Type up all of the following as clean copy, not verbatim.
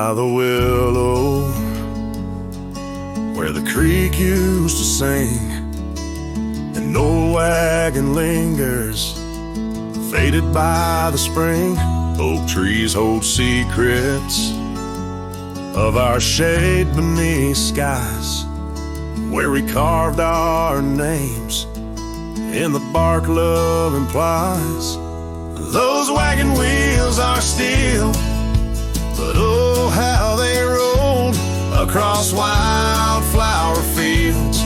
by the willow, where the creek used to sing, and old wagon lingers, faded by the spring. Oak trees hold secrets of our shade beneath skies, where we carved our names in the bark love implies. Those wagon wheels are steel, but oh how they rolled across wildflower fields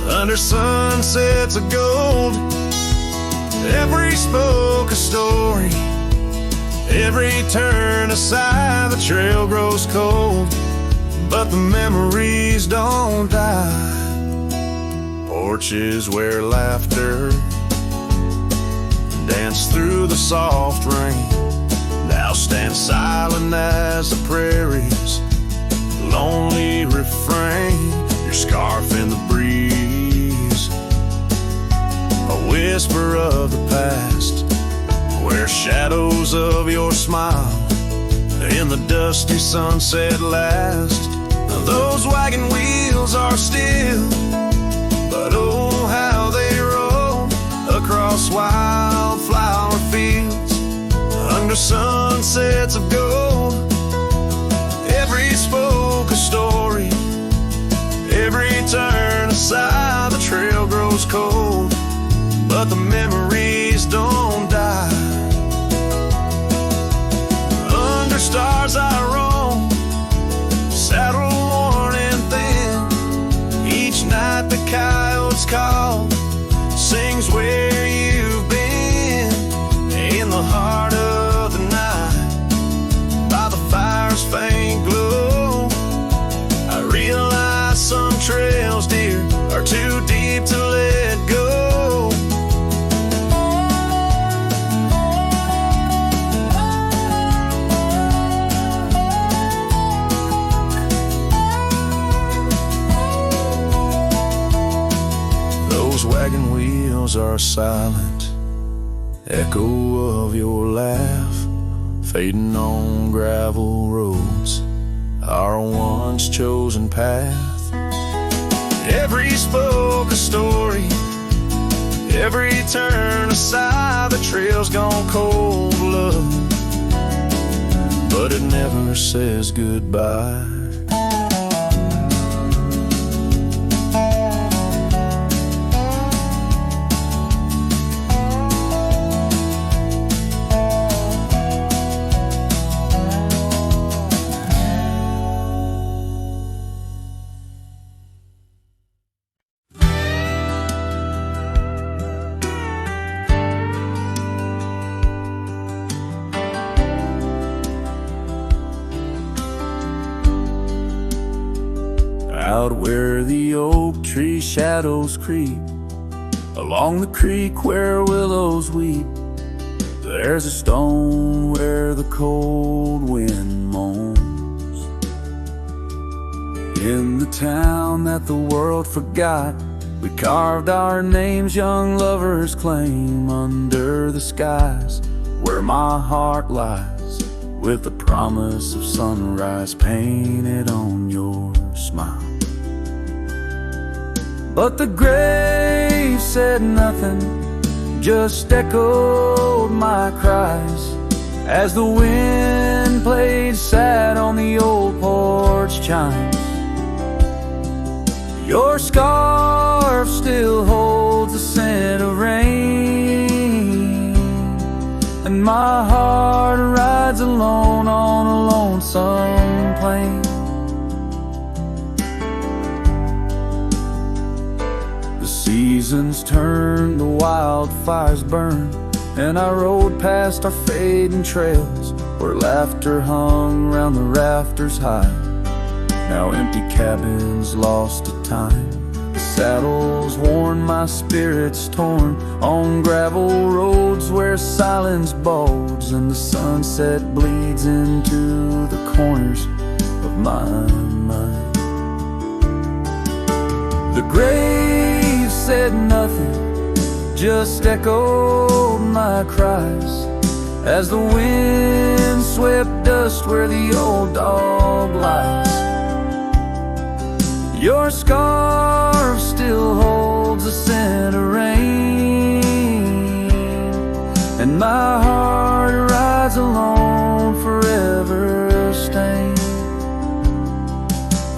under sunsets of gold. Every spoke a story, every turn aside the trail grows cold, but the memories don't die. Porches where laughter danced through the soft rain now stand silent as the prairie's lonely refrain. Your scarf in the breeze, a whisper of the past, where shadows of your smile in the dusty sunset last. Those wagon wheels are still, but oh how they roll across wildflower fields under sunsets of gold. Every spoke a story, every turn aside the trail grows cold, but the memories don't die. Under stars I roam, saddle worn and thin. Each night the coyotes call, sings where you've been. In the heart of the night, by the fire's faint glow, I realize some trails, dear, are too deep to let go. Those wagon wheels are silent, echo of your laugh, fading on gravel roads, our once chosen path. Every spoke a story, every turn aside the trail's gone cold, love, but it never says goodbye. Out where the oak tree shadows creep, along the creek where willows weep, there's a stone where the cold wind moans. In the town that the world forgot, we carved our names, young lovers claim, under the skies where my heart lies, with the promise of sunrise painted on your smile. But the grave said nothing, just echoed my cries, as the wind played sad on the old porch chimes. Your scarf still holds the scent of rain, and my heart rides alone on a lonesome plain. Seasons turn, the wildfires burn, and I rode past our fading trails, where laughter hung round the rafters high. Now empty cabins lost to time, the saddles worn, my spirits torn, on gravel roads where silence bulges and the sunset bleeds into the corners of my mind. The grave said nothing, just echoed my cries, as the wind swept dust where the old dog lies. Your scarf still holds the scent of rain, and my heart rides alone, forever stained.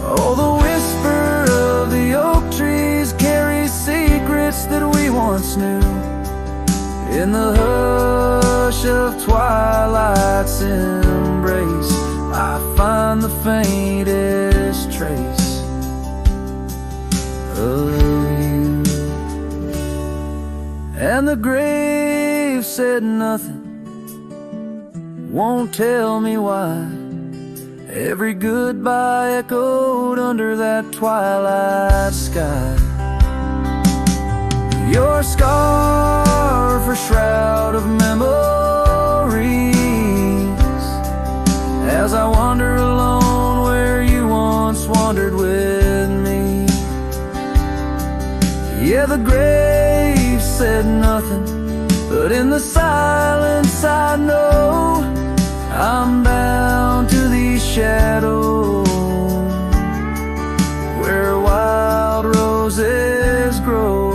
Oh, the whisper of the oak trees carries secrets that we once knew. In the hush of twilight's embrace, I find the faintest trace of you. And the grave said nothing, won't tell me why. Every goodbye echoed under that twilight sky. Your scarf, a shroud of memories, as I wander alone where you once wandered with me. Yeah, the grave said nothing, but in the silence I know I'm bound to these shadows where wild roses grow.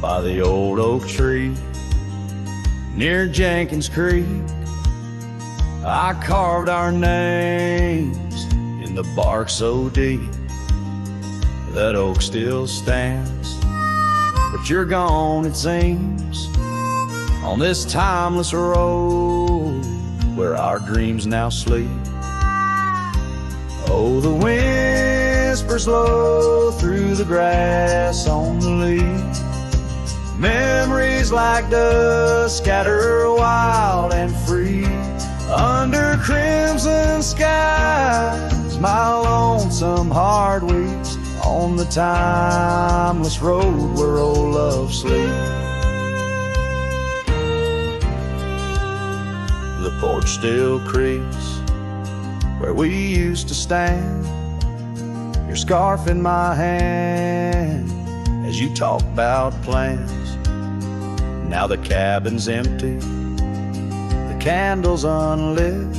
By the old oak tree near Jenkins Creek, I carved our names in the bark so deep. That oak still stands, but you're gone, it seems, on this timeless road where our dreams now sleep. Oh, the whispers low through the grass on the leaf. Memories like dust scatter wild and free under crimson skies. My lonesome heart weeps on the timeless road where old love sleeps. The porch still creaks where we used to stand, your scarf in my hand as you talk about plans. Now the cabin's empty, the candles unlit,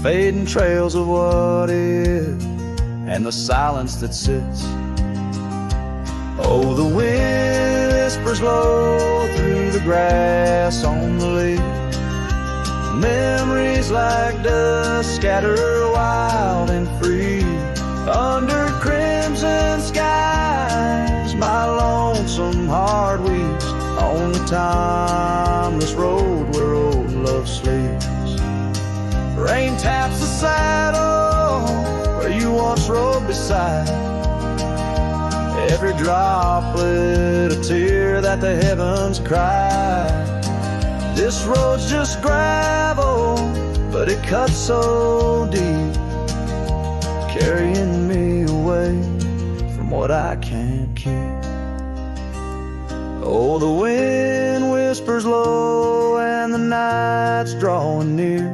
fading trails of what is, and the silence that sits. Oh, the whispers low through the grass on the leaf. Memories like dust scatter wild and free under crimson skies. My lonesome heart weeps on the timeless road where old love sleeps. Rain taps the saddle where you once rode beside, every droplet a tear that the heavens cry. This road's just gravel, but it cuts so deep, carrying me away from what I can't keep. Oh, the wind whispers low and the night's drawing near.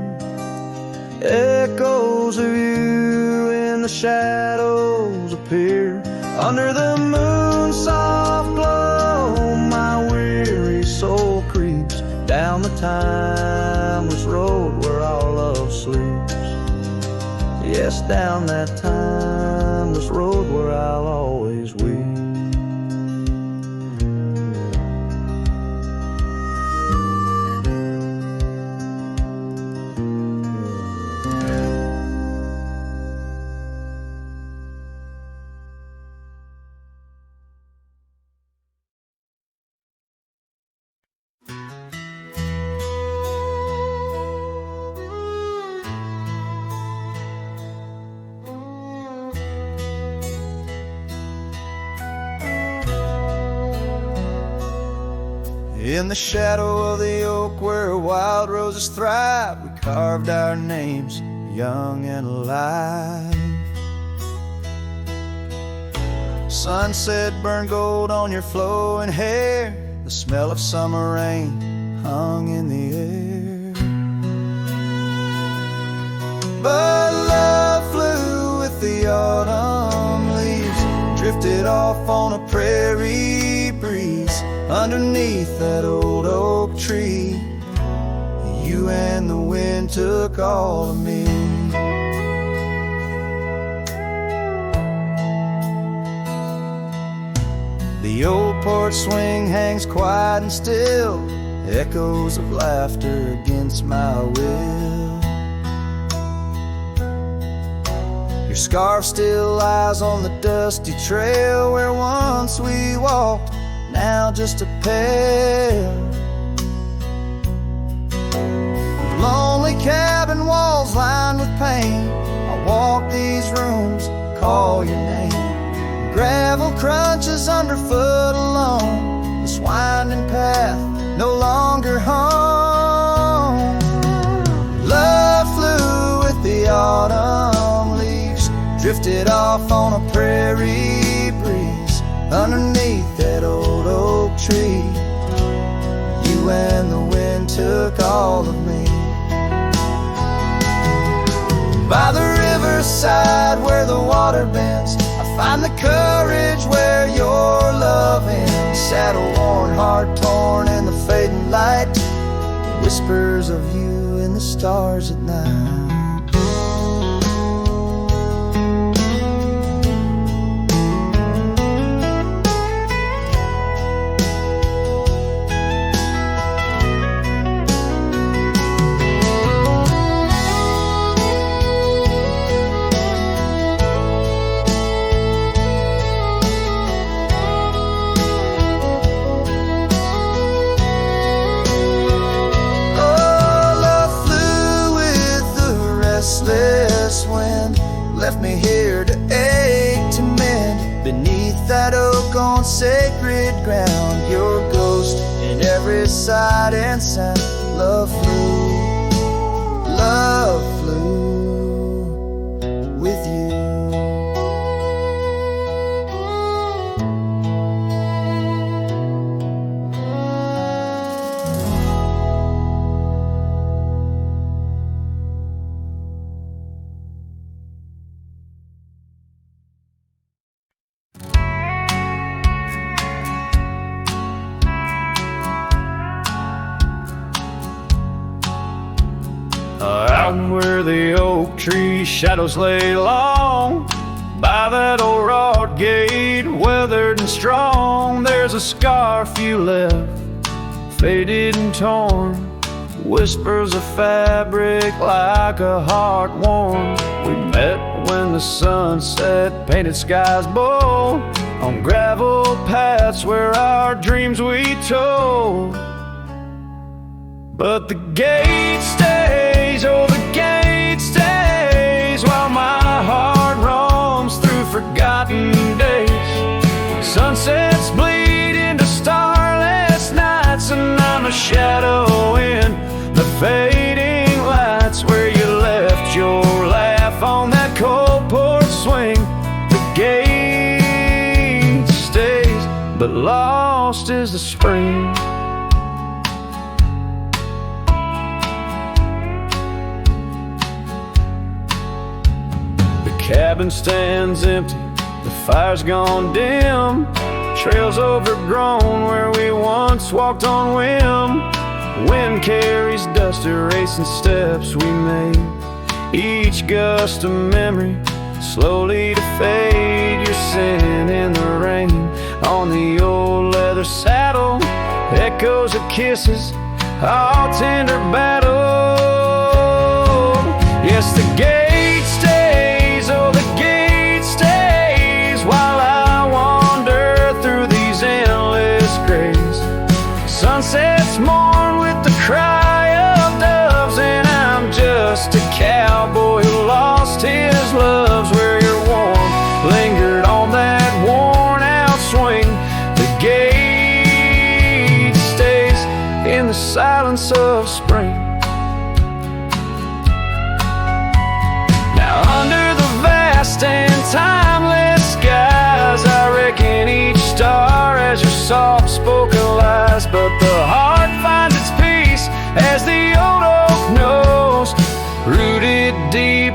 Echoes of you in the shadows appear under the moon's soft glow. My weary soul creeps down the timeless road where our love sleeps. Yes, down that timeless road where I'll always weep. In the shadow of the oak where wild roses thrive, we carved our names young and alive. Sunset burned gold on your flowing hair. The smell of summer rain hung in the air. But love flew with the autumn leaves, drifted off on a prairie breeze. Underneath that old oak tree, you and the wind took all of me. The old porch swing hangs quiet and still, echoes of laughter against my will. Your scarf still lies on the dusty trail where once we walked, now just a pair. Lonely cabin walls lined with paint, I walk these rooms, call your name. Gravel crunches underfoot alone, this winding path no longer home. Love flew with the autumn leaves, drifted off on a prairie breeze. Underneath that old oak tree, you and the wind took all of me. By the riverside where the water bends, I find the courage where your love ends. Saddle worn, heart torn in the fading light, whispers of you in the stars at night. Left me here to ache to mend. Beneath that oak on sacred ground, your ghost in every sight and sound. Love flew with you. Out where the oak tree shadows lay long, by that old rod gate, weathered and strong, there's a scarf you left, faded and torn, whispers of fabric like a heart worn. We met when the sunset painted skies bold, on gravel paths where our dreams we told. But the gate stays, oh the gate stays, while my heart roams through forgotten days. Sunsets bleed into starless nights, and I'm a shadow in the fading lights, where you left your laugh on that cold porch swing. The gate stays, but lost is the spring. Cabin stands empty, the fire's gone dim, trails overgrown where we once walked on whim. Wind carries dust, erasing steps we made, each gust of memory slowly to fade. Your scent in the rain on the old leather saddle, echoes of kisses, all tender battle. Yes, the gate stays, oh the gate stays, while I wander through these endless grays. Sunsets mourn with the cry of doves, and I'm just a cowboy who lost his loves, where your warmth lingered on that worn out swing. The gate stays in the silence of spring.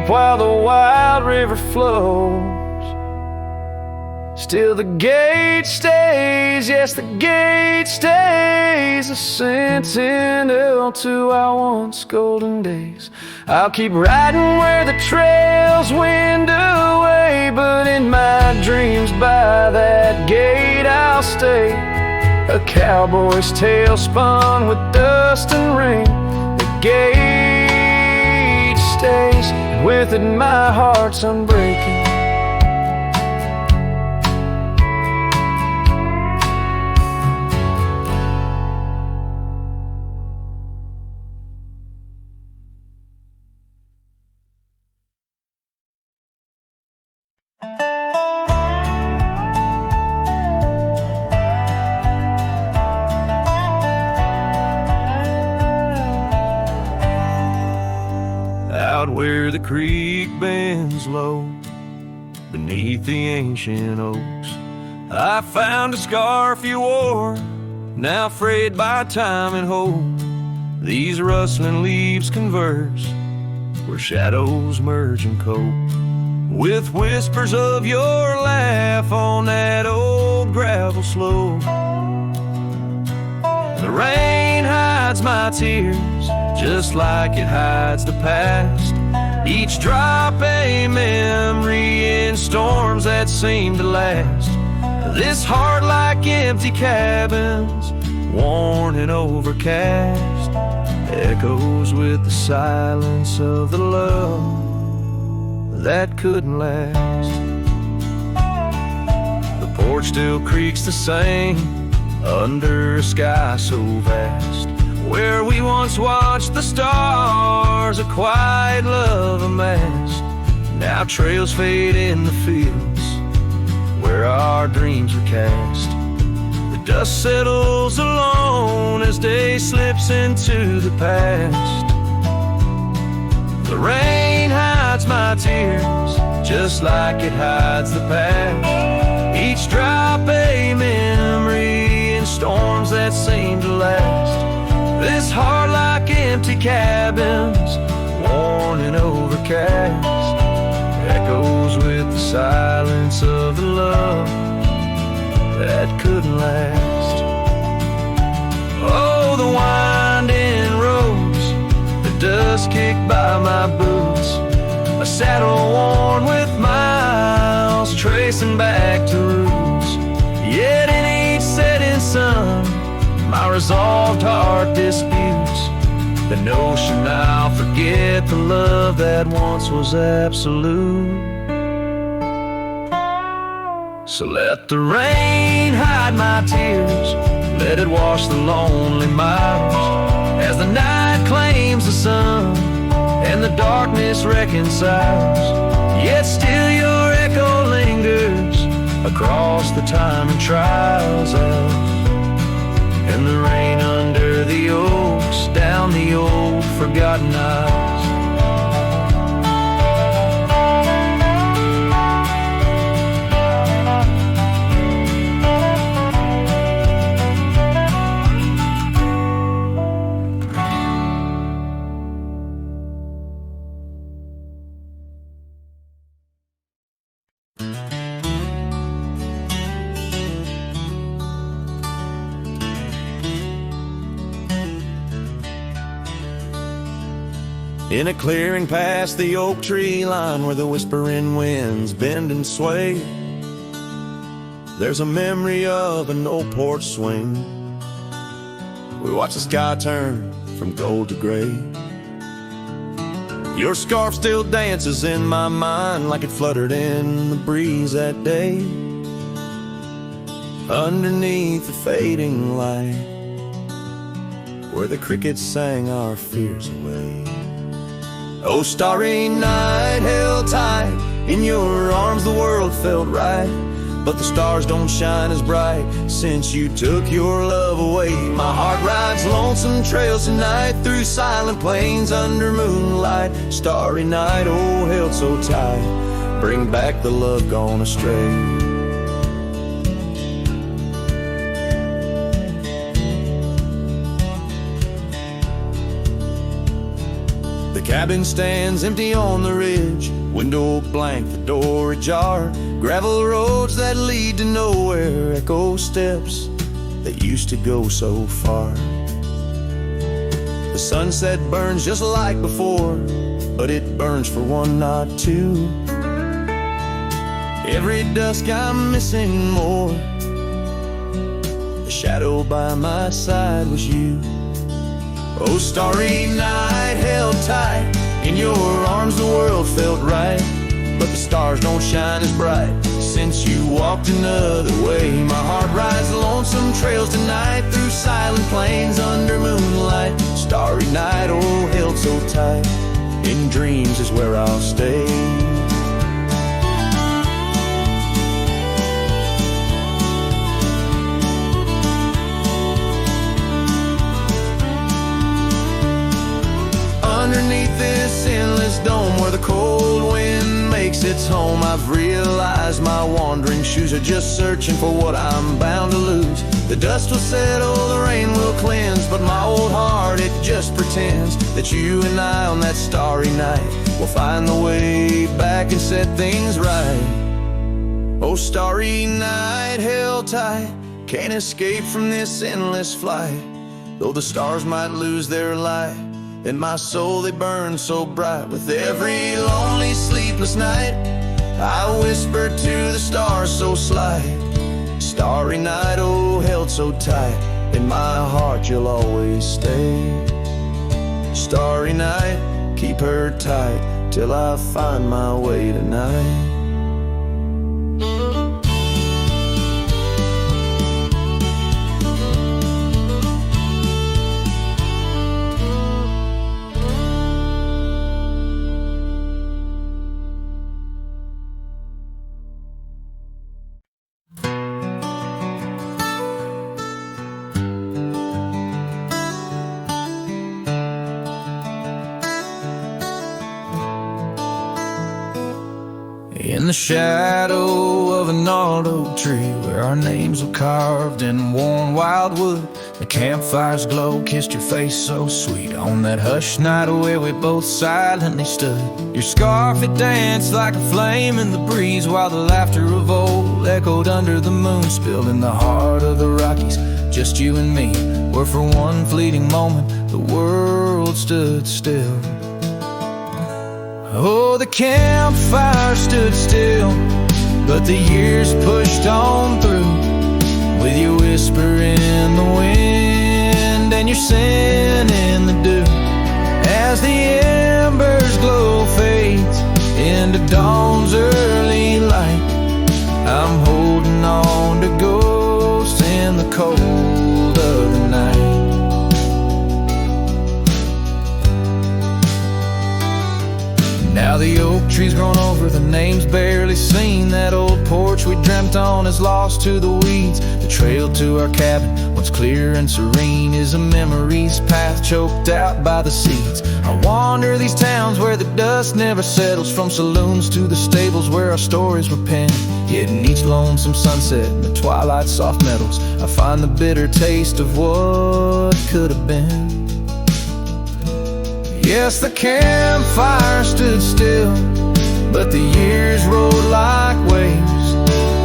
while the wild river flows. Still the gate stays, yes, the gate stays, a sentinel to our once golden days. I'll keep riding where the trails wind away, but in my dreams by that gate I'll stay. A cowboy's tale spun with dust and rain. The gate stays, and with it my heart's unbreaking. Where the creek bends low beneath the ancient oaks, I found a scarf you wore, now frayed by time and hope. These rustling leaves converse where shadows merge and cope, with whispers of your laugh on that old gravel slope. The rain hides my tears just like it hides the past, each drop a memory in storms that seem to last. This heart like empty cabins, worn and overcast, echoes with the silence of the love that couldn't last. The porch still creaks the same under a sky so vast, where we once watched the stars, a quiet love amassed. Now trails fade in the fields where our dreams were cast. The dust settles alone as day slips into the past. The rain hides my tears just like it hides the past, each drop a memory in storms that seem to last. This heart like empty cabins, worn and overcast, echoes with the silence of the love that couldn't last. Oh, the winding roads, the dust kicked by my boots, a saddle worn with miles, tracing back to roots. Yet in each setting sun, my resolved heart disputes the notion I'll forget the love that once was absolute. So let the rain hide my tears, let it wash the lonely miles, as the night claims the sun and the darkness reconciles. Yet still your echo lingers across the time and trials of, and the rain under the oaks, down the old forgotten aisles. In a clearing past the oak tree line where the whispering winds bend and sway, there's a memory of an old porch swing. We watch the sky turn from gold to gray. Your scarf still dances in my mind like it fluttered in the breeze that day, underneath the fading light, where the crickets sang our fears away. Oh, starry night, held tight in your arms, the world felt right, but the stars don't shine as bright since you took your love away. My heart rides lonesome trails tonight through silent plains under moonlight. Starry night, oh, held so tight, bring back the love gone astray. cabin stands empty on the ridge, window blank, the door ajar. Gravel roads that lead to nowhere, echo steps that used to go so far. The sunset burns just like before, but it burns for one, not two. Every dusk I'm missing more. The shadow by my side was you. Oh, starry night, held tight in your arms, the world felt right. But the stars don't shine as bright since you walked another way. My heart rides lonesome trails tonight, through silent plains under moonlight. Starry night, oh, held so tight, in dreams is where I'll stay. Underneath this endless dome where the cold wind makes its home, I've realized my wandering shoes are just searching for what I'm bound to lose. The dust will settle, the rain will cleanse, but my old heart, it just pretends that you and I on that starry night will find the way back and set things right. Oh, starry night, held tight, can't escape from this endless flight. Though the stars might lose their light, in my soul they burn so bright. With every lonely, sleepless night, I whisper to the stars so slight. Starry night, oh, held so tight, in my heart you'll always stay. Starry night, keep her tight till I find my way tonight. In the shadow of a gnarled oak tree, where our names were carved in worn wild wood, the campfire's glow kissed your face so sweet. On that hushed night where we both silently stood, your scarf, it danced like a flame in the breeze, while the laughter of old echoed under the moon. Spilled in the heart of the Rockies, just you and me, where for one fleeting moment the world stood still. Oh, the campfire stood still, but the years pushed on through, with your whisper in the wind and your sin in the dew. As the embers glow fades into dawn's early light, I'm holding on to ghosts in the cold of the night. Now the oak tree's grown over, the name's barely seen. That old porch we dreamt on is lost to the weeds. The trail to our cabin, once clear and serene, is a memory's path choked out by the seeds. I wander these towns where the dust never settles, from saloons to the stables where our stories were penned. Yet in each lonesome sunset, in the twilight's soft metals, I find the bitter taste of what could have been. Yes, the campfire stood still, but the years rolled like waves,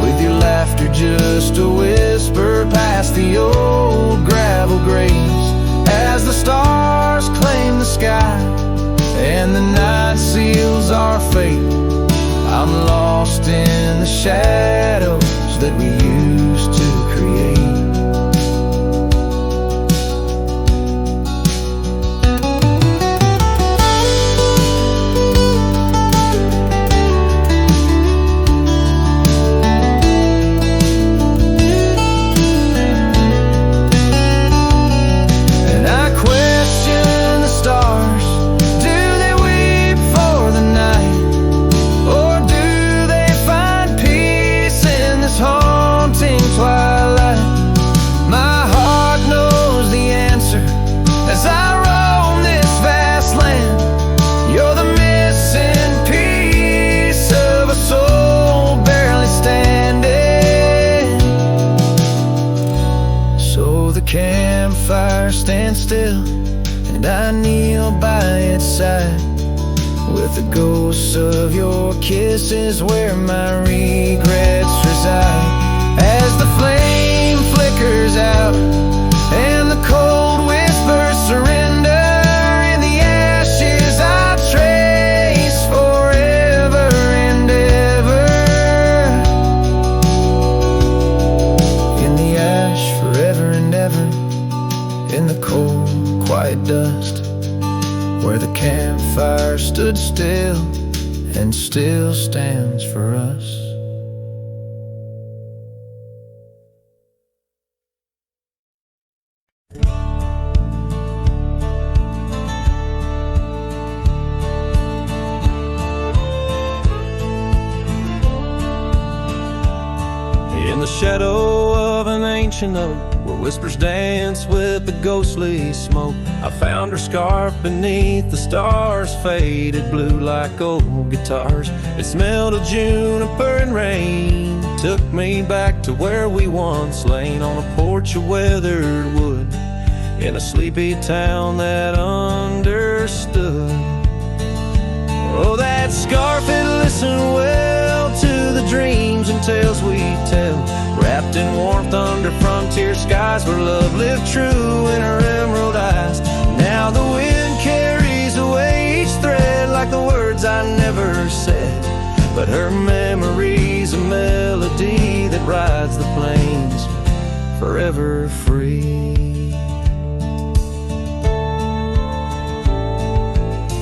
with your laughter just a whisper past the old gravel graves. As the stars claim the sky and the night seals our fate, I'm lost in the shadows that we used to create. Campfire stands still, and I kneel by its inside, with the ghosts of your kisses where my regrets reside. As the flame flickers out and the cold whispers surrender, in the ashes I trace forever and ever. In the ash forever and ever, in the cold quiet dust, where the campfire stood still and still stands for us. In the shadow of an ancient oak, where whispers dance with the ghostly smoke, I found her scarf beneath the stars, faded blue like old guitars. It smelled of juniper and rain, took me back to where we once lain, on a porch of weathered wood, in a sleepy town that understood. Oh, that scarf had listened well to the dreams and tales we tell, wrapped in warmth under frontier skies, where love lived true in her emerald eyes. Now the wind carries away each thread like the words I never said, but her memory's a melody that rides the plains forever free.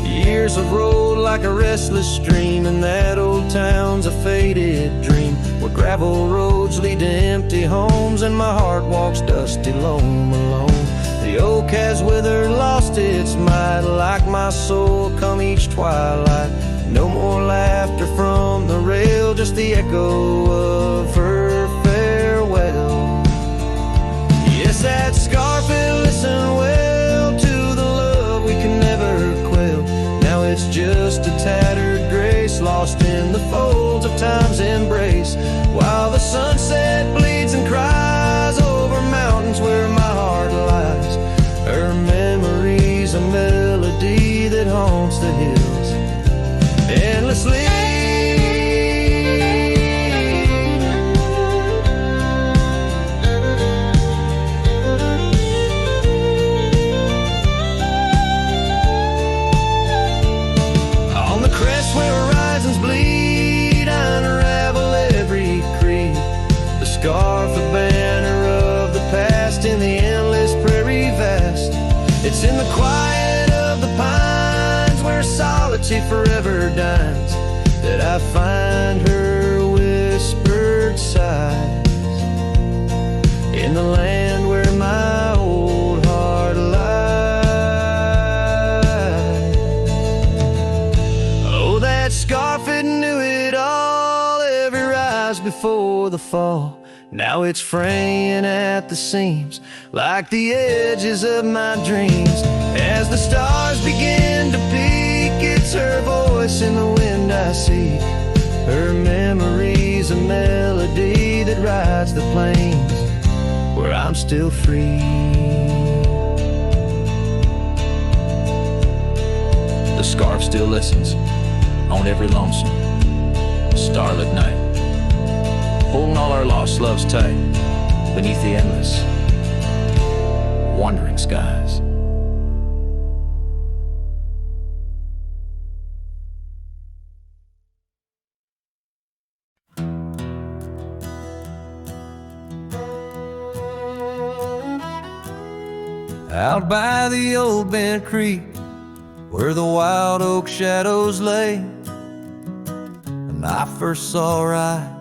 Years have rolled like a restless stream, and that old town's a faded dream, where gravel roads lead to empty homes, and my heart walks dusty lone alone. The oak has withered, lost its might, like my soul come each twilight. No more laughter from the rail, just the echo of her farewell. Yes, that scarf had listened well to the love we can never quell. Now it's just a tattered grace, lost in the folds of time's embrace, while the sunset bleeds and cries over mountains where my heart lies. Her memory's a melody that haunts the hills endlessly. Scarf, a banner of the past, in the endless prairie vast. It's in the quiet of the pines, where solitude forever dines, that I find her whispered sighs. In the land where my old heart lies. Oh, that scarf, it knew it all, every rise before the fall. Now it's fraying at the seams, like the edges of my dreams. As the stars begin to peak, it's her voice in the wind I see. Her memory's a melody that rides the plains where I'm still free. The scarf still listens on every lonesome starlit night, holding all our lost loves tight beneath the endless, wandering skies. Out by the old bent creek, where the wild oak shadows lay, and I first saw her eye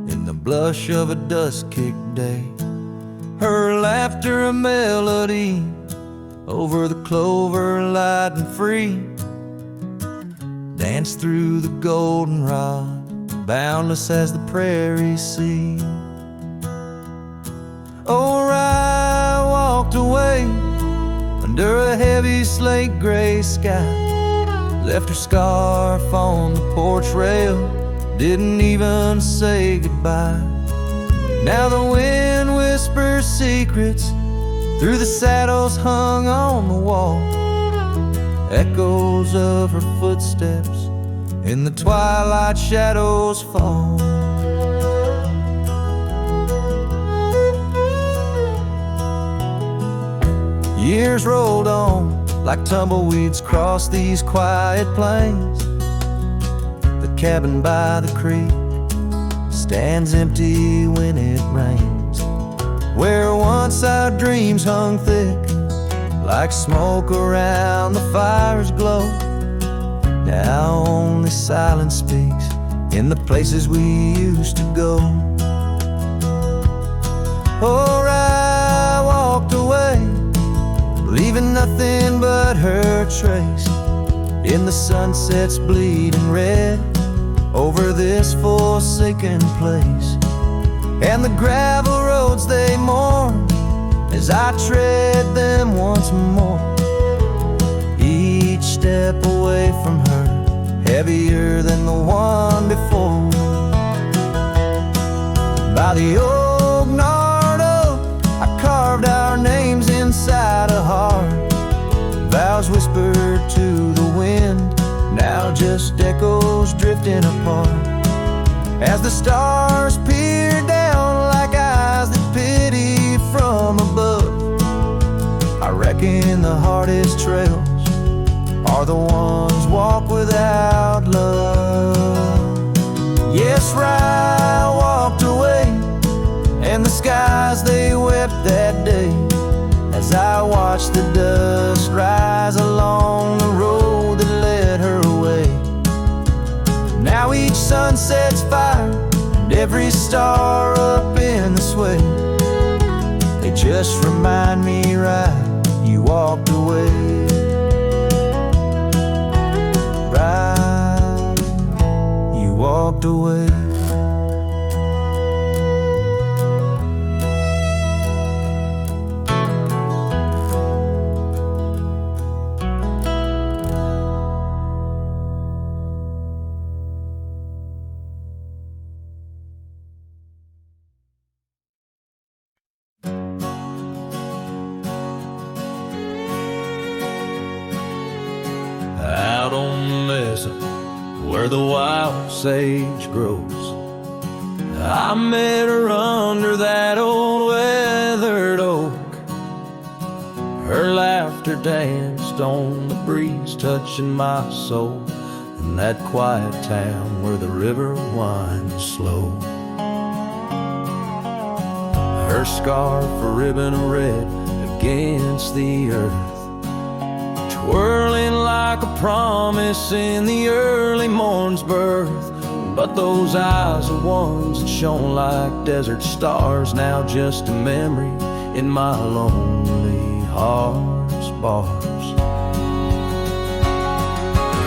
in the blush of a dusk-kicked day. Her laughter a melody over the clover, light and free, danced through the goldenrod, boundless as the prairie sea. Oh, I walked away under a heavy slate gray sky, left her scarf on the porch rail, didn't even say goodbye. Now the wind whispers secrets through the saddles hung on the wall, echoes of her footsteps in the twilight shadows fall. Years rolled on like tumbleweeds cross these quiet plains. The cabin by the creek stands empty when it rains, where once our dreams hung thick like smoke around the fire's glow. Now only silence speaks in the places we used to go. Oh, I walked away, leaving nothing but her trace in the sunset's bleeding red over this forsaken place. And the gravel roads, they mourn as I tread them once more, each step away from her heavier than the one before. By the old gnarled oak, I carved our names inside a heart, vows whispered to the wind, now just echoes drifting apart. As the stars peer down like eyes that pity from above, I reckon the hardest trails are the ones walked without love. Yes, I walked away, and the skies, they wept that day as I watched the dust rise along the road that led her away. Now each sunset's fire, and every star up in the sway, they just remind me right, you walked away. Right, you walked away. Out on the mesa where the wild sage grows, I met her under that old weathered oak. Her laughter danced on the breeze, touching my soul in that quiet town where the river winds slow. Her scarf a ribbon of red against the earth, twirling like a promise in the early morn's birth. But those eyes are ones that shone like desert stars, now just a memory in my lonely heart's bars.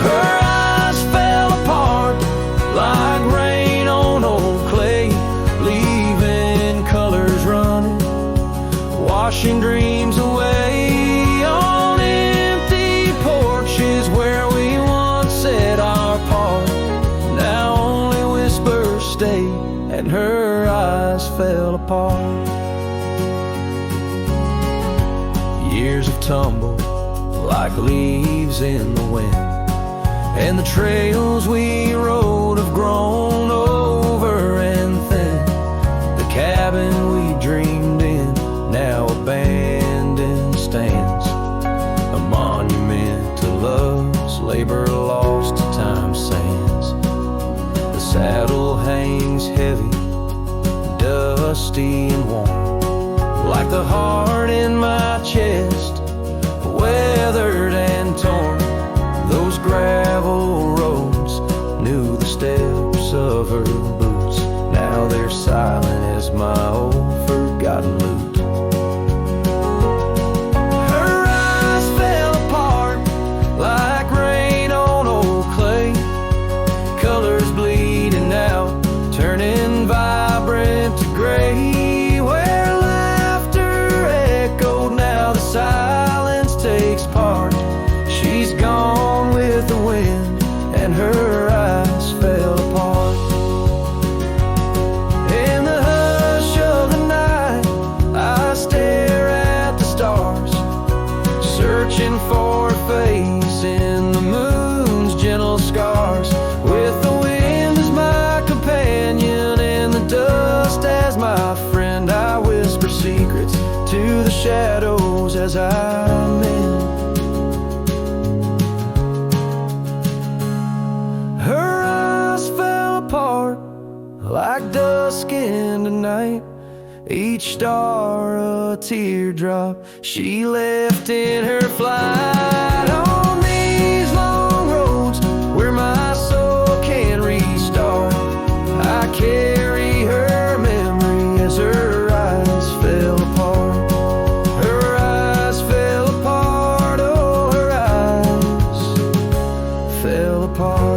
Her eyes fell apart like rain on old clay, leaving colors running, washing dreams away. On empty porches where we once said our part, now only whispers stay, and her eyes fell apart. Years have tumbled like leaves in the wind, and the trails we rode have grown over and thin. The cabin we dreamed in, now abandoned, stands a monument to love's labor lost to time's sands. The saddle hangs heavy, dusty and warm, like the heart in my chest, weathered and torn. Those gravel roads knew the steps of her boots, now they're silent as my old forgotten lute. Her eyes fell apart like rain on old clay, colors bleeding out, turning vibrant to gray. Where laughter echoed, now the silence takes part, shadows as I mend. Her eyes fell apart like dusk in the night, each star a teardrop she left in her flight. On these long roads where my soul can't restart, I carry her memory as her eyes fell apart. Her eyes fell apart, oh, her eyes fell apart.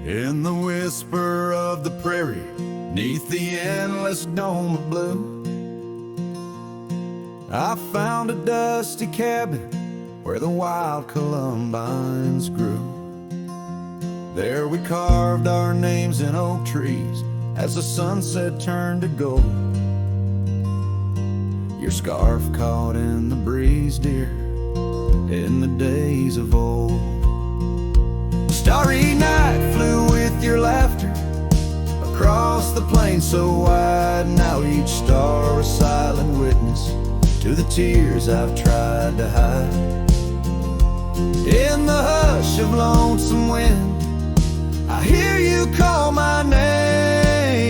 In the whisper of the prairie, neath the endless dome of blue, I found a dusty cabin where the wild columbines grew. There we carved our names in oak trees as the sunset turned to gold. Your scarf caught in the breeze, dear, in the days of old. Starry night flew with your laughter across the plain so wide. Now each star a silent witness to the tears I've tried to hide. In the hush of lonesome wind, I hear you call my name.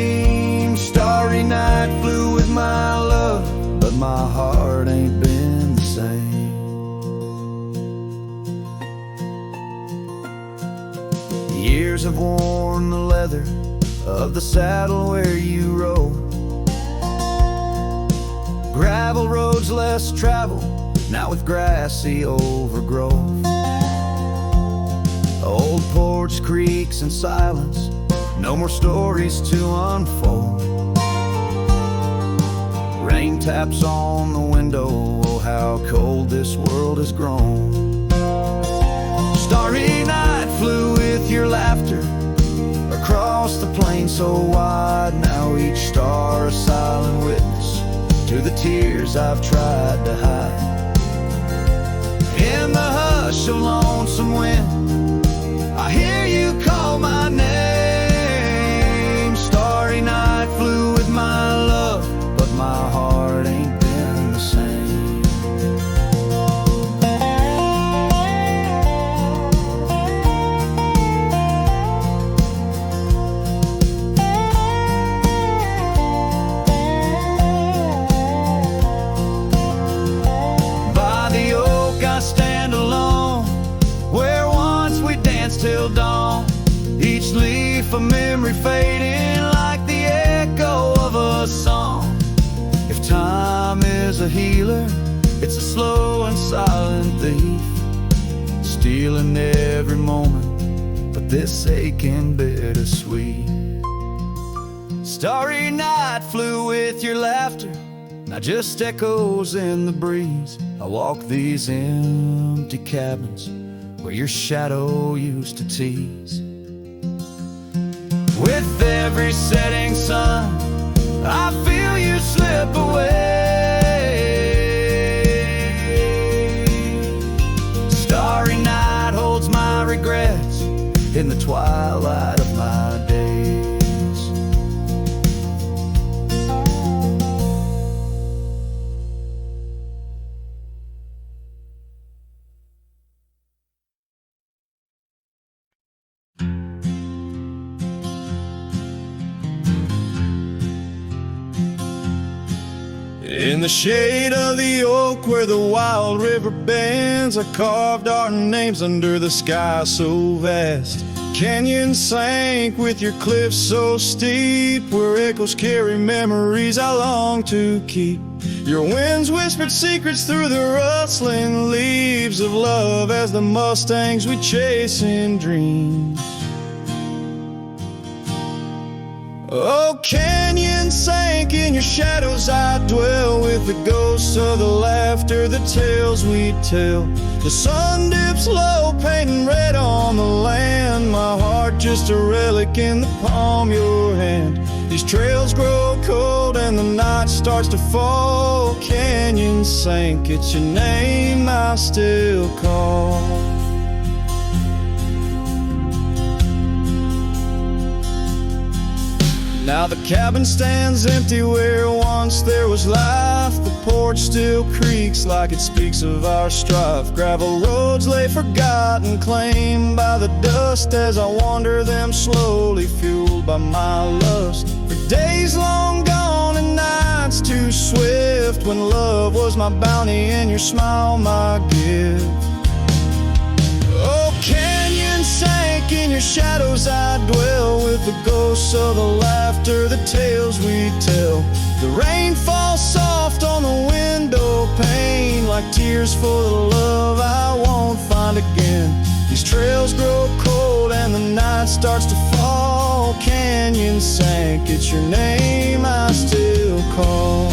Starry night flew with my love, but my heart ain't been the same. Years have worn the leather of the saddle where you rode. Gravel roads less traveled, now with grassy overgrowth. Old porch creaks in silence, no more stories to unfold. Rain taps on the window, oh how cold this world has grown. Starry night flew with your laughter across the plain so wide. Now each star a silent witness to the tears I've tried to hide. In the hush of lonesome wind, I hear you call my name. Starry night flew with my love, but my heart ain't been the same. Till dawn, each leaf a memory fading like the echo of a song. If time is a healer, it's a slow and silent thief, stealing every moment, but this aching bittersweet. Starry night flew with your laughter, now just echoes in the breeze. I walk these empty cabins where your shadow used to tease. With every setting sun, I feel you slip away. Starry night holds my regrets in the twilight of my days. In the shade of the oak where the wild river bends, I carved our names under the sky so vast. Canyons sank with your cliffs so steep, where echoes carry memories I long to keep. Your winds whispered secrets through the rustling leaves of love as the mustangs we chase in dreams. Oh, canyon sank in your shadows, I dwell with the ghosts of the laughter, the tales we tell. The sun dips low, painting red on the land, my heart just a relic in the palm of your hand. These trails grow cold and the night starts to fall. Canyon sank, it's your name I still call. Now the cabin stands empty where once there was life. The porch still creaks like it speaks of our strife. Gravel roads lay forgotten, claimed by the dust, as I wander them slowly, fueled by my lust. For days long gone and nights too swift, when love was my bounty and your smile my gift. Oh, canyon sank in your shadows, I dwell with the ghosts of the laughter, the tales we tell. The rain falls soft on the window pane, like tears for the love I won't find again. These trails grow cold and the night starts to fall. Canyon sank, it's your name I still call.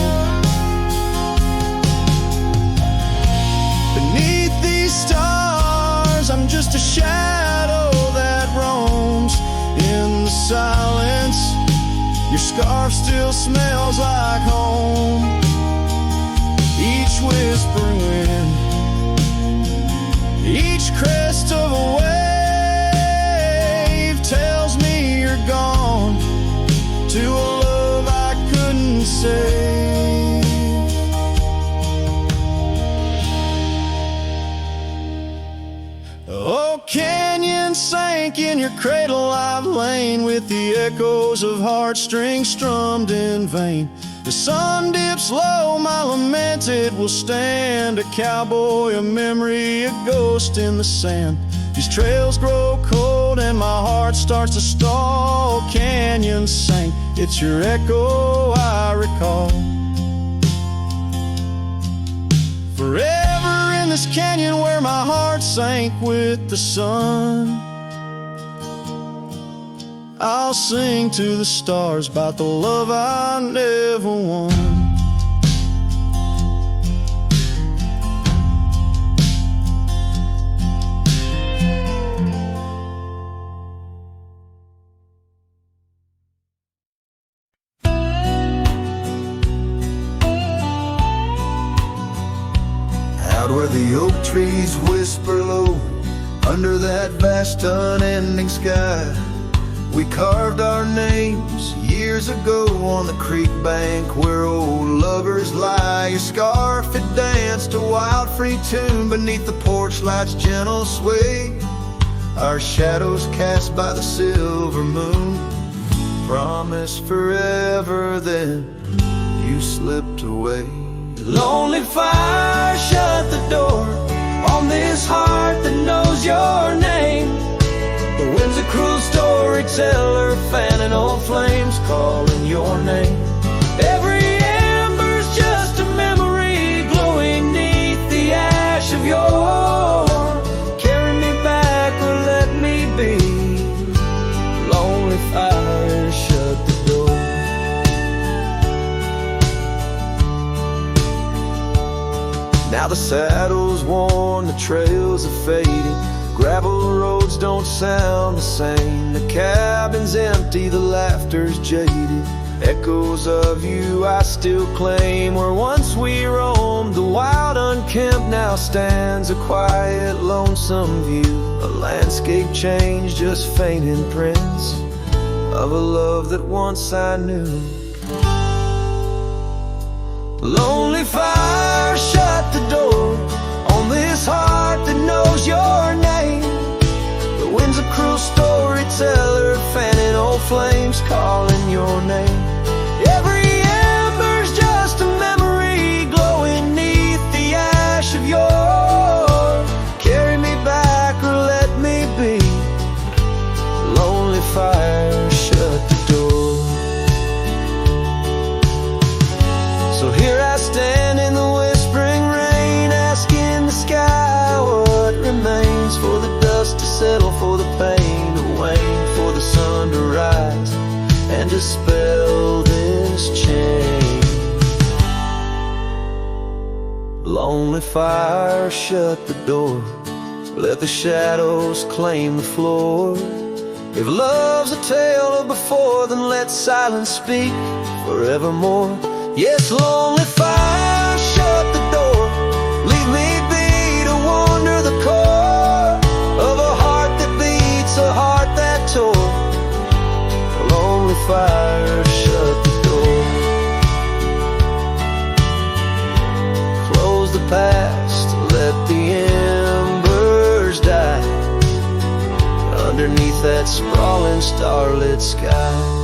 Beneath these stars, I'm just a shadow that roams in the silence. Your scarf still smells like home. Each whispering wind, each crest of a wave tells me you're gone to a love I couldn't save. Oh, canyon sank in your cradle, I've lain with the echoes of heartstrings strummed in vain. The sun dips low, my lament it will stand, a cowboy, a memory, a ghost in the sand. These trails grow cold and my heart starts to stall. Canyon sank, it's your echo I recall. Forever in this canyon where my heart sank with the sun, I'll sing to the stars about the love I never won. Out where the oak trees whisper low, under that vast unending sky, we carved our names years ago on the creek bank where old lovers lie. Your scarf, it danced a wild free tune beneath the porch light's gentle sway. Our shadows cast by the silver moon promised forever, then you slipped away. Lonely fire, shut the door on this heart that knows your name. The wind's a cruel storyteller, fanning old flames, calling your name. Every ember's just a memory glowing neath the ash of yore. Carry me back or let me be. Lonely fire, shut the door. Now the saddle's worn, the trails are fading, gravel roads don't sound the same. The cabin's empty, the laughter's jaded. Echoes of you I still claim. Where once we roamed, the wild unkempt now stands a quiet, lonesome view. A landscape change, just faint imprints of a love that once I knew. Lonely fire, shut the door on this heart that knows your name. The wind's a cruel storyteller, fanning old flames, calling your name. Every ember's just a memory glowing neath the ash of yore. Carry me back or let me be. Lonely fire, shut the door. So here I stand in the whispering rain, asking the sky what remains. For the dust to settle, for the pain to wane, for the sun to rise and dispel this chain. Lonely fire, shut the door. Let the shadows claim the floor. If love's a tale of before, then let silence speak forevermore. Yes, lonely fire, shut the door. Leave me be to wander the core of a heart that beats, a heart that tore. Lonely fire, shut the door. Close the past, let the embers die underneath that sprawling starlit sky.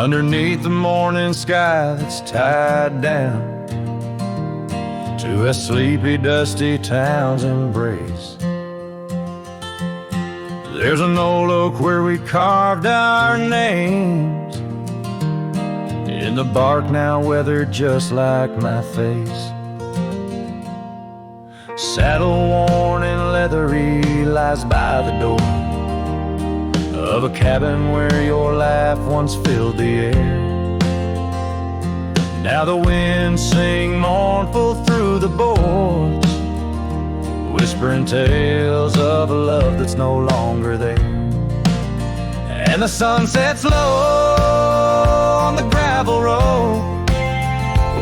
Underneath the morning sky that's tied down to a sleepy, dusty town's embrace, there's an old oak where we carved our names in the bark, now weathered just like my face. Saddle worn and leathery lies by the door of a cabin where your laugh once filled the air. Now the winds sing mournful through the boards, whispering tales of a love that's no longer there. And the sun sets low on the gravel road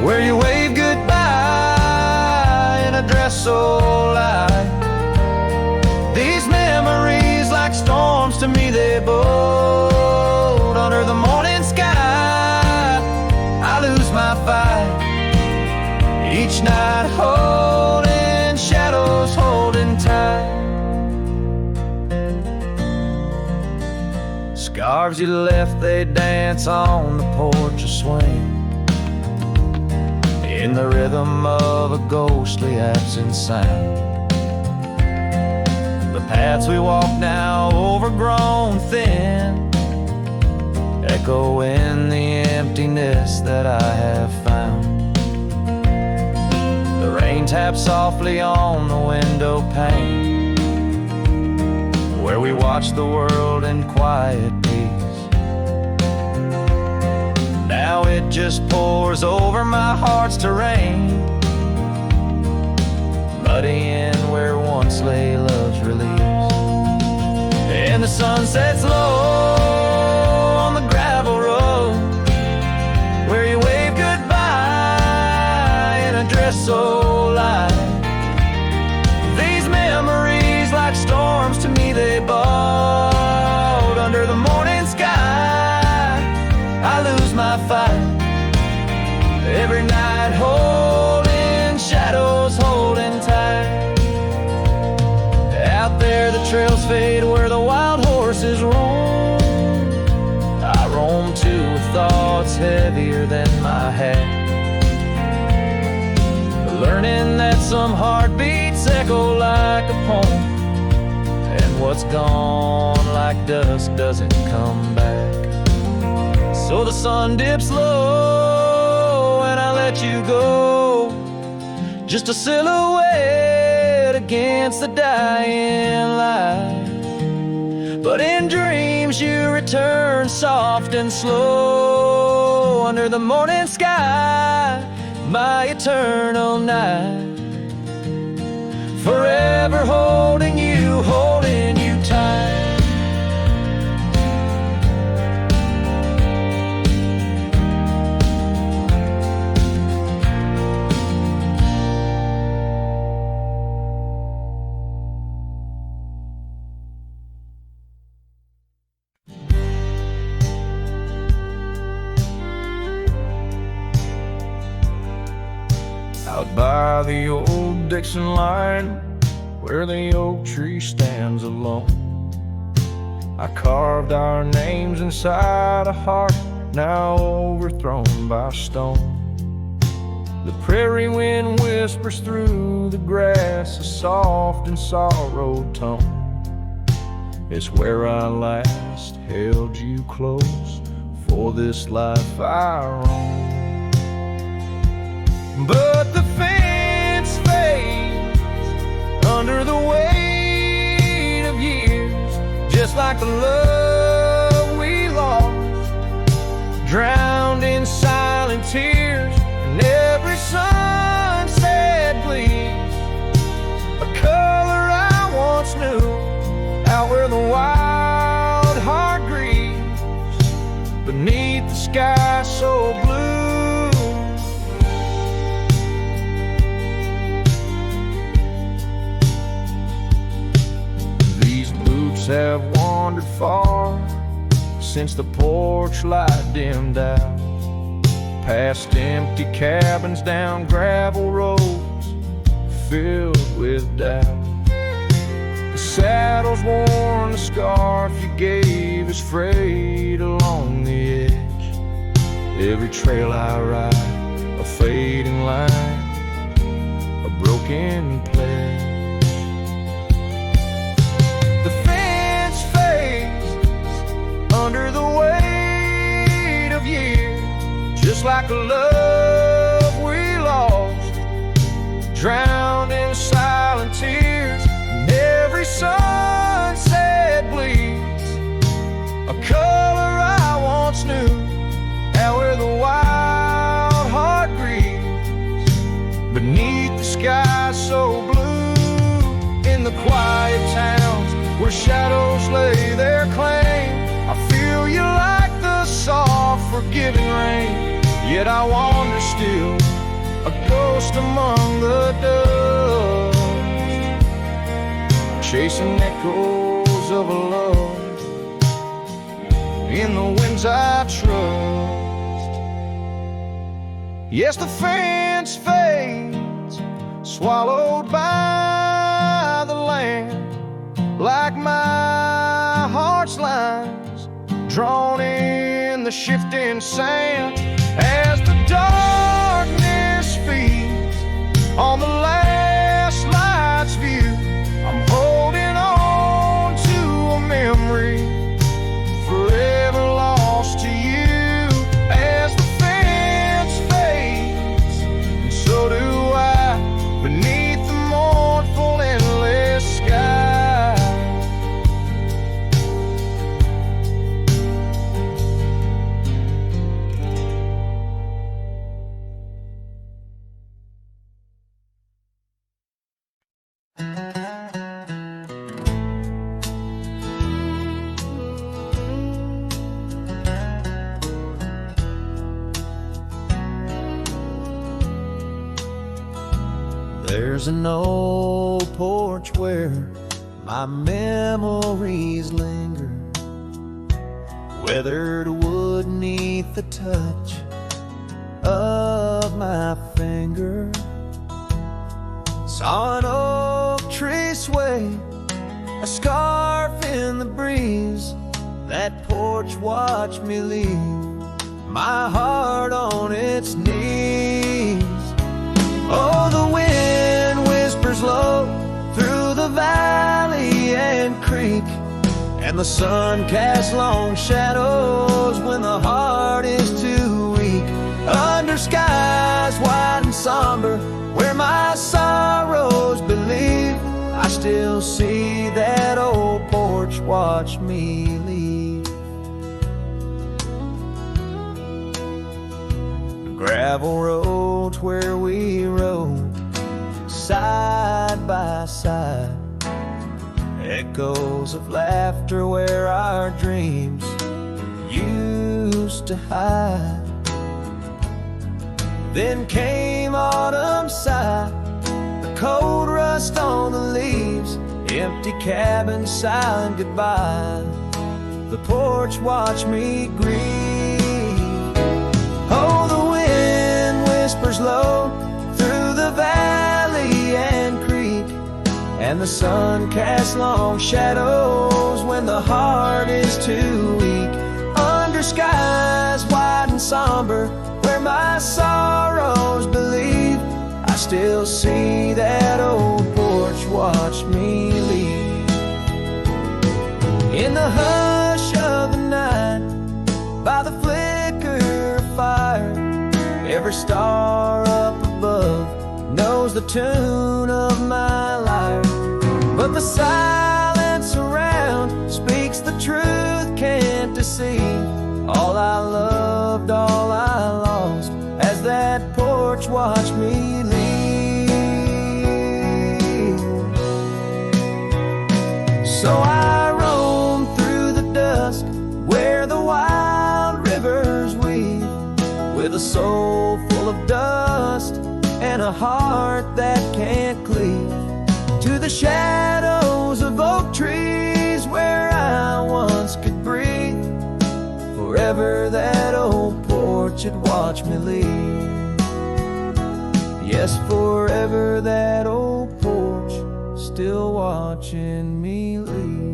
where you wave goodbye in a dress so light. These memories, like storms to me, they bold. Under the morning sky, I lose my fight each night, holding shadows, holding tight. Scarves you left, they dance on the porch, a swing in the rhythm of a ghostly absent sound. The paths we walk now, overgrown thin, echo in the emptiness that I have found. The rain taps softly on the window pane where we watch the world in quiet peace. Now it just pours over my heart's terrain, muddying where once lay love's release. And the sun sets low on the gravel road where you wave goodbye in a dress so light. These memories, like storms to me, they bought. Under the morning sky, I lose my fight every night, holding shadows, holding tight. Out there the trails fade where the wild horses roam. I roam too with thoughts heavier than my hat, learning that some heartbeats echo like a poem, and what's gone like dust doesn't come back. So the sun dips low and I let you go, just a silhouette against the dying light. But in dreams you return soft and slow under the morning sky, my eternal night, forever holding you tight. Out by the old Dixon line, where the oak tree stands alone, I carved our names inside a heart now overthrown by stone. The prairie wind whispers through the grass a soft and sorrowed tone. It's where I last held you close for this life I roam. But the fence fades under the weight of years, just like the love we lost, drowned in silent tears. And every sunset bleeds a color I once knew, out where the wild heart grieves beneath the sky so blue. These boots have wandered far since the porch light dimmed out, past empty cabins, down gravel roads filled with doubt. The saddle's worn, the scarf you gave is frayed along the edge. Every trail I ride, a fading line, a broken pledge. The fence fades under the weight of years, just like a love we lost, drowned in silent tears. And every sunset bleeds a color I once knew, out where the wild heart grieves beneath the sky so blue. In the quiet towns where shadows lay their claim, I feel you like the soft forgiving rain. Yet I wander still, a ghost among the dust, chasing echoes of a love in the winds I trust. Yes, the fence fades, swallowed by the land, like my heart's lines drawn in the shifting sand. As the darkness feeds on the last light's view, I'm holding on to a memory forever lost to you. As the fence fades, and so do I, beneath the mournful endless sky. There's an old porch where my memories linger, weathered wood neath the touch of my finger. Saw an oak tree sway, a scarf in the breeze. That porch watched me leave my heart on its knees. Oh, the wind whispers low through the valley and creek, and the sun casts long shadows when the heart is too weak. Under skies wide and somber, where my sorrows believe, I still see that old porch watch me leave. The gravel roads where we rode side by side, echoes of laughter where our dreams used to hide. Then came autumn's sigh, the cold rust on the leaves, empty cabins, silent goodbye. The porch watched me grieve. Oh, the wind whispers low through the valley and creek, and the sun casts long shadows when the heart is too weak. Under skies wide and somber, where my sorrows believe, I still see that old porch watch me leave. In the hush of the night, by the flip every star up above knows the tune of my life. But the silence around speaks the truth, can't deceive. All I loved, all I lost, as that porch watched me leave. So I roam through the dusk where the wild rivers weave, with a soul full of dust and a heart that can't cleave, to the shadows of oak trees where I once could breathe. Forever that old porch had watched me leave. Yes, forever that old porch still watching me leave.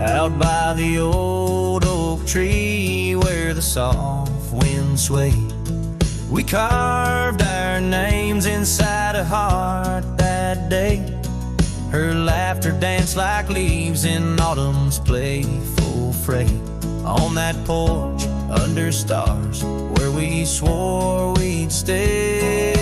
Out by the old oak tree where the soft wind swayed, we carved our names inside a heart that day. Her laughter danced like leaves in autumn's playful fray. On that porch under stars where we swore we'd stay.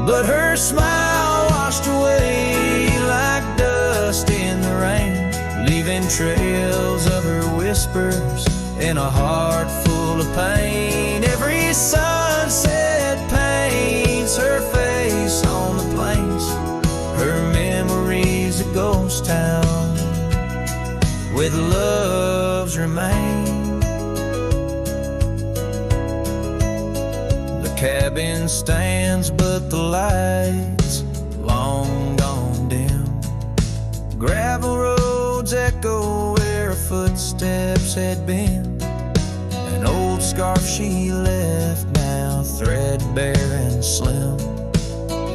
But her smile washed away like dust in the rain, leaving trails of her whispers in a heart full of pain. Every sunset paints her face on the plains, her memories a ghost town with love's remain. The cabin stands but the lights long gone dim. Gravel roads echo where her footsteps had been. An old scarf she left, now threadbare and slim,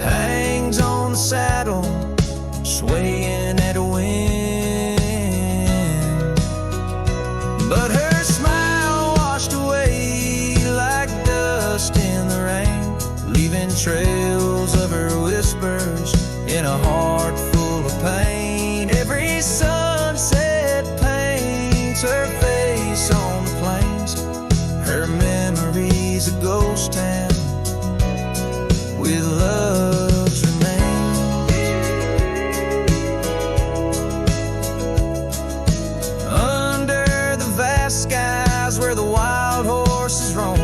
hangs on the saddle, swaying at a wind. But her smile washed away like dust in the rain, leaving trails of her whispers in a heart full of pain. Every sunset paints her face on the plains, her memories a ghost town with love's remains. Under the vast skies where the wild horses roam,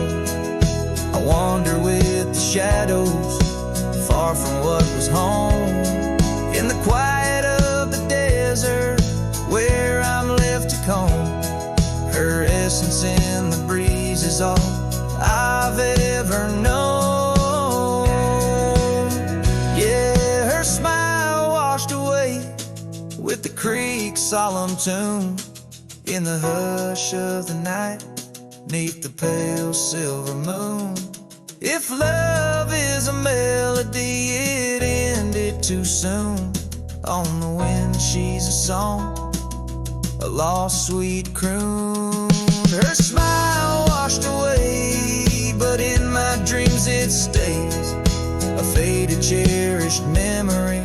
I wander with the shadows, far from what was home. In the quiet of the desert where I'm left to comb, her essence in the breeze is all I've ever known. Yeah, her smile washed away with the creek's solemn tune, in the hush of the night, 'neath the pale silver moon. If love is a melody, it ended too soon. On the wind she's a song, a lost sweet croon. Her smile washed away, but in my dreams it stays, a faded cherished memory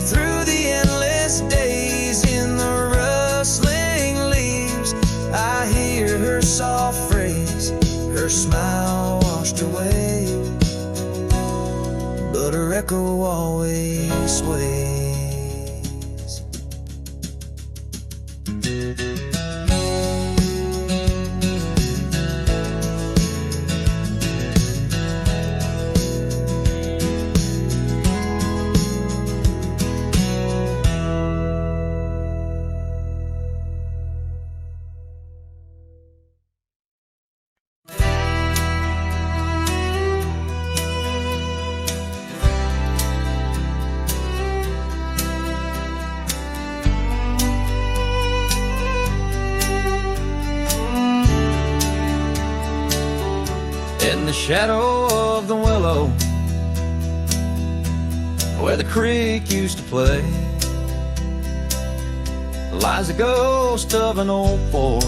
through the endless days. In the rustling leaves I hear her soft phrase, her smile washed away, but her echo always sways. In the shadow of the willow, where the creek used to play, lies the ghost of an old porch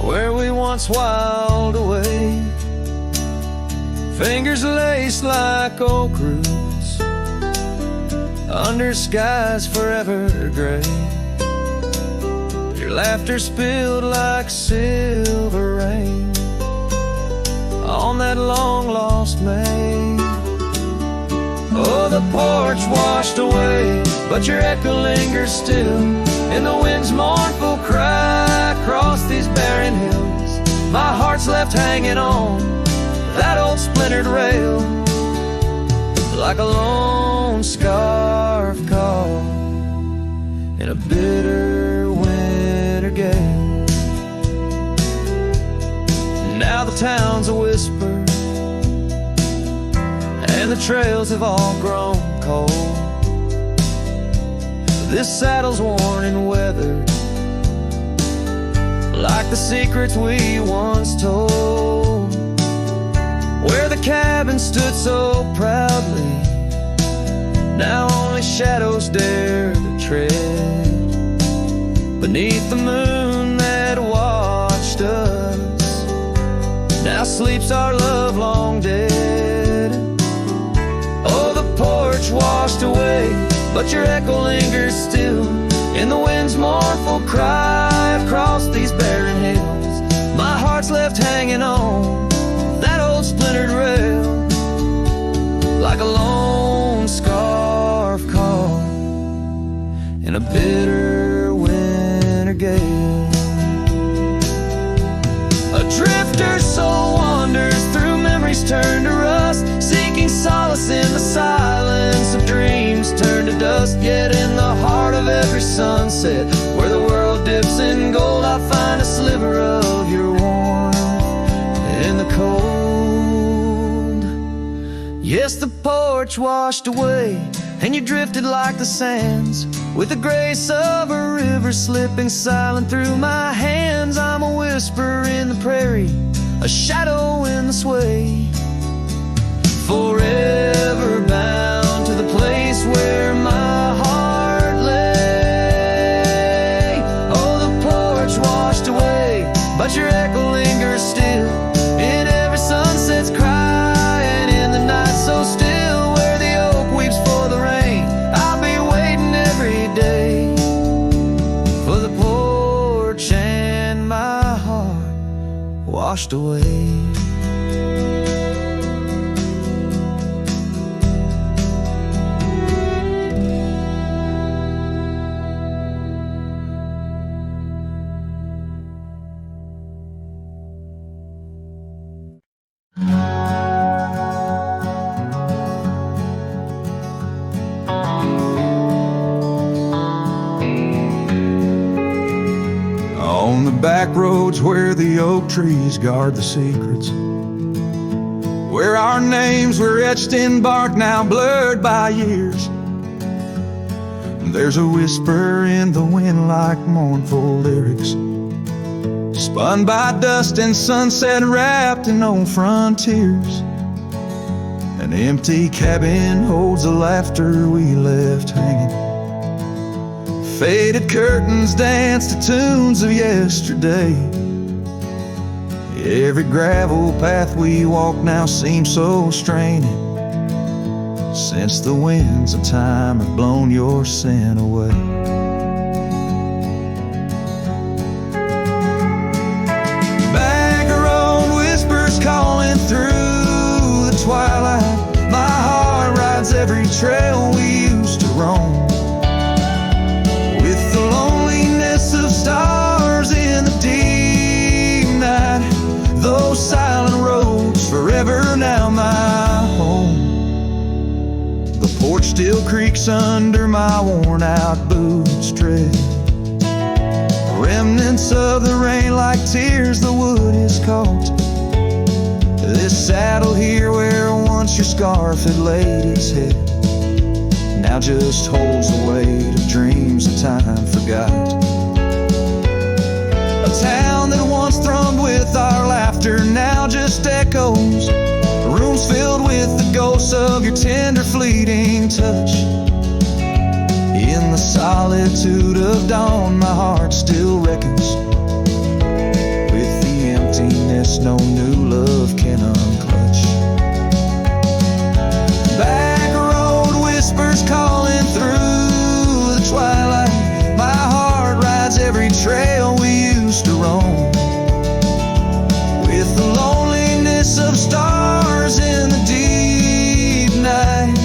where we once whiled away. Fingers laced like oak roots under skies forever gray. Your laughter spilled like silver rain on that long lost May. Oh, the porch washed away, but your echo lingers still in the wind's mournful cry across these barren hills. My heart's left hanging on that old splintered rail like a lone scarf caught in a bitter winter gale. Now the town's a whisper and the trails have all grown cold. This saddle's worn and weathered like the secrets we once told, where the cabin stood so proudly. Now only shadows dare to tread beneath the moon that watched us. Now sleeps our love long dead. Oh, the porch washed away, but your echo lingers still in the wind's mournful cry across these barren hills. My heart's left hanging on that old splintered rail like a lone scarf caught in a bitter winter gale. A drifter's soul wanders through memories turned to rust, seeking solace in the silence of dreams turned to dust. Yet in the heart of every sunset, where the world dips in gold, I find a sliver of your warmth in the cold. Yes, the porch washed away, and you drifted like the sands, with the grace of a river slipping silent through my hands. I'm a whisper in the prairie, a shadow in the sway, forever bound to the place where my heart lay. Oh, the porch washed away, but your echo lingers still in every sunset's cry, and in the night so still where the oak weeps for the rain. I'll be waiting every day for the porch and my heart washed away. On the back roads where the oak trees guard the secrets, where our names were etched in bark now blurred by years, there's a whisper in the wind like mournful lyrics, spun by dust and sunset wrapped in old frontiers. An empty cabin holds the laughter we left hanging. Faded curtains dance to tunes of yesterday. Every gravel path we walk now seems so straining, since the winds of time have blown your sin away. Back road whispers calling through the twilight. My heart rides every trail we used to roam, with the loneliness of stars in the deep night. Those silent roads forever now my home. The porch still creaks under my worn out boots tread. Remnants of the rain like tears the wood is caught. This saddle here where once your scarf had laid its head now just holds the weight of dreams that time forgot. A town that once thrummed with our laughter now just echoes. Rooms filled with the ghosts of your tender fleeting touch. In the solitude of dawn, my heart still reckons with the emptiness no new love can unclutch. Back road whispers calling through the twilight. My heart rides every trail we used to roam, with the loneliness of stars in the deep night.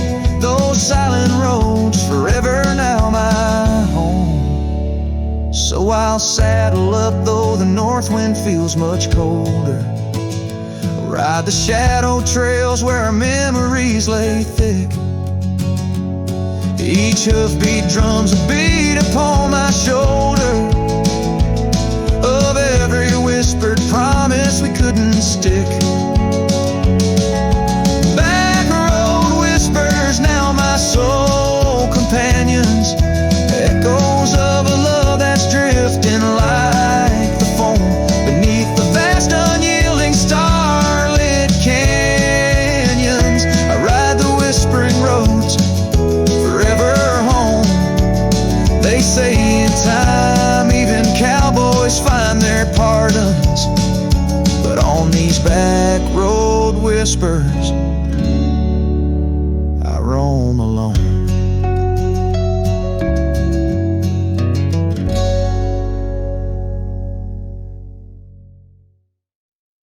Those silent roads forever now my home. So I'll saddle up though the north wind feels much colder, ride the shadow trails where our memories lay thick. Each hoofbeat drums a beat upon my shoulder of every whispered promise we couldn't stick. Back road whispers now my soul companions, echoes of a love that's drifting like the foam beneath the vast unyielding starlit canyons. I ride the whispering roads forever home. They say in time even cowboys find their pardons, but on these back road whispers I roam alone.